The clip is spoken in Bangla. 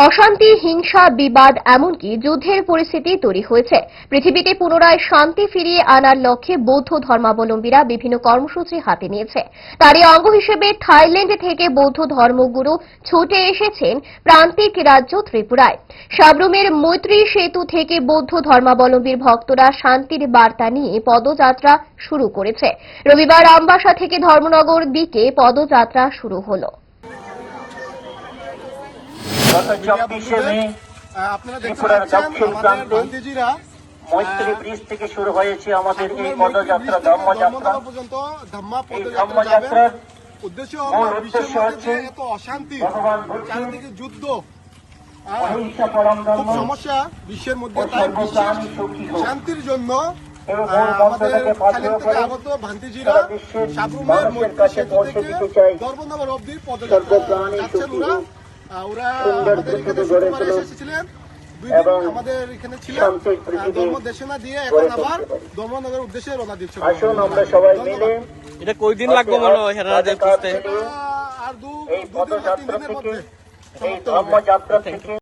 অশান্তি, হিংসা, বিবাদ এমনকি যুদ্ধের পরিস্থিতি তৈরি হয়েছে। পৃথিবীতে পুনরায় শান্তি ফিরিয়ে আনার লক্ষ্যে বৌদ্ধ ধর্মাবলম্বীরা বিভিন্ন কর্মসূচি হাতে নিয়েছে। তারই অঙ্গ হিসেবে থাইল্যান্ড থেকে বৌদ্ধ ধর্মগুরু ছুটে এসেছেন প্রান্তিক রাজ্য ত্রিপুরায়। সাবরুমের মৈত্রী সেতু থেকে বৌদ্ধ ধর্মাবলম্বীর ভক্তরা শান্তির বার্তা নিয়ে পদযাত্রা শুরু করেছে। রবিবার আমবাসা থেকে ধর্মনগর দিকে পদযাত্রা শুরু হলো। গত 24শে মে ত্রিপুরার দক্ষিণ প্রান্তে মৈত্রী ব্রিজ থেকে শুরু হয়েছে আমাদের এই পদযাত্রা, ধর্মযাত্রা। এই ধর্মযাত্রার মূল উদ্দেশ্য হচ্ছে ভগবান বুদ্ধের যুদ্ধ, অহিংসা পরম ধর্ম, সমস্যা বিশ্বের মধ্যে শান্তির জন্য আমাদের আগত ভান্তিজিরা সাবরুমের মৈত্রী সেতু থেকে ধর্মনগর অবধি পদযাত্রা যাচ্ছেন। ওরা আমাদের এখানে শুক্রবারে এসেছিলেন, 2 দিন আমাদের এখানে ছিলেন, ধর্ম দেশনা দিয়ে এখন আবার ধর্মনগরের উদ্দেশ্যে রওনা দিচ্ছে। আসুন আমরা সবাই মিলে এটা কয়দিন লাগবে মনে হয় হেরাদের পৌঁছতে? আর 2 দিন 3 দিনের মধ্যে এই ধর্মযাত্রা থেকে